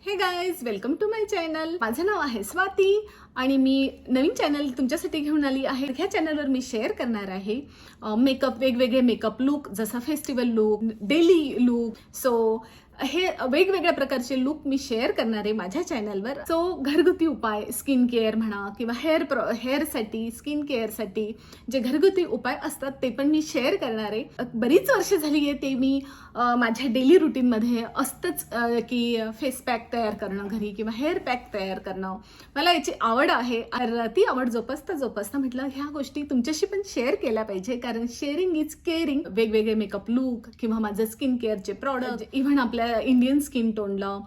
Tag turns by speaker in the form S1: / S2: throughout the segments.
S1: हे guys, welcome to my channel. माझं नाव आहे स्वाती आणि मी नवीन चॅनल तुमच्यासाठी घेऊन आली आहे. ह्या चॅनलवर मी शेअर करणार आहे मेकअप, वेगवेगळे मेकअप लुक, जसा festival look, daily look. So हे वेगवेगळ्या प्रकारचे लुक मी शेअर करणार आहे माझ्या चॅनलवर. सो घरगुती उपाय, स्किन केअर म्हणा किंवा हेअरसाठी, स्किन केअरसाठी जे घरगुती उपाय असतात ते पण मी शेअर करणार आहे. बरीच वर्ष झाली आहे ते मी माझ्या डेली रुटीनमध्ये असतंच की फेस पॅक तयार करणं घरी किंवा हेअर पॅक तयार करणं. मला याची आवड आहे. ती आवड जोपासता म्हटलं ह्या गोष्टी तुमच्याशी पण शेअर केल्या पाहिजे, कारण शेअरिंग इज केअरिंग. वेगवेगळे मेकअप लुक किंवा माझं स्किन केअरचे प्रॉडक्ट, इव्हन आपल्या इंडियन स्किन टोनला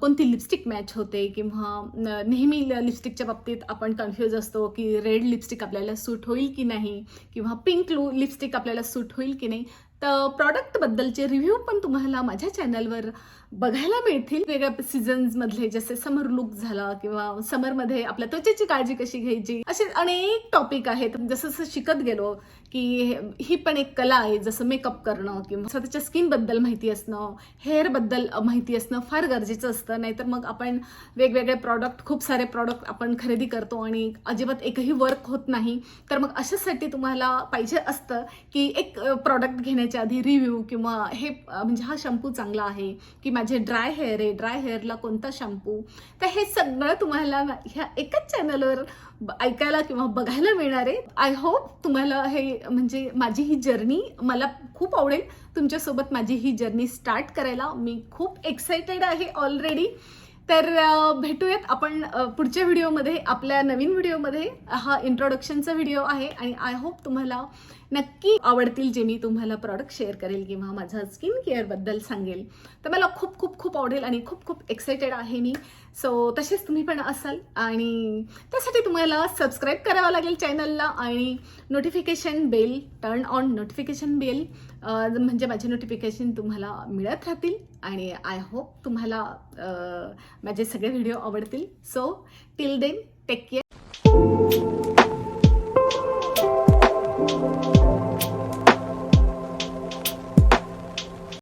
S1: कोणती लिपस्टिक मॅच होते किंवा नेहमी लिपस्टिकच्या बाबतीत आपण कन्फ्यूज असतो की रेड लिपस्टिक आपल्याला सूट होईल की नाही किंवा पिंक लिपस्टिक आपल्याला सूट होईल की नाही. तर प्रॉडक्टबद्दलचे रिव्ह्यू पण तुम्हाला माझ्या चॅनलवर बघायला मिळतील. वेगळ्या सीझन्समधले, जसे समर लुक झाला किंवा समरमध्ये आपल्या त्वचेची काळजी कशी घ्यायची, असे अनेक टॉपिक आहेत. जसं जसं शिकत गेलो की ही पण एक कला आहे. जसं मेकअप करणं किंवा स्वतःच्या स्किनबद्दल माहिती असणं, हेअरबद्दल माहिती असणं फार गरजेचं असतं. नाहीतर मग आपण वेगवेगळे प्रॉडक्ट, खूप सारे प्रॉडक्ट आपण खरेदी करतो आणि अजिबात एकही वर्क होत नाही. तर मग अशासाठी तुम्हाला पाहिजे असतं की एक प्रॉडक्ट घेण्याच्या आधी रिव्ह्यू किंवा हे म्हणजे हा शॅम्पू चांगला आहे की माझे ड्राय हेअर आहे, ड्राय हेअरला कोणता शॅम्पू. तर हे सगळं तुम्हाला ह्या एकाच चॅनलवर ऐकायला किंवा बघायला मिळणार आहे. आय होप तुम्हाला हे म्हणजे माझी ही जर्नी, मला खूप आवडेल तुमच्यासोबत माझी ही जर्नी स्टार्ट करायला. मी खूप एक्सायटेड आहे ऑलरेडी. तर भेटूयात आपण पुढच्या व्हिडिओमध्ये, आपल्या नवीन व्हिडिओमध्ये. हा इंट्रोडक्शनचा व्हिडिओ आहे आणि आय होप तुम्हाला नक्की आवडतील जे मी तुम्हाला प्रॉडक्ट शेअर करेल किंवा माझं स्किन केअरबद्दल सांगेल. तर मला खूप खूप खूप आवडेल आणि खूप खूप एक्सायटेड आहे मी. सो तसेच तुम्ही पण असाल आणि त्यासाठी तुम्हाला सबस्क्राईब करावं लागेल चॅनलला आणि notification bell, turn on notification bell, म्हणजे माझे नोटिफिकेशन तुम्हाला मिळत राहतील. आणि आय होप तुम्हाला माझे सगळे व्हिडिओ आवडतील. So till then, take care.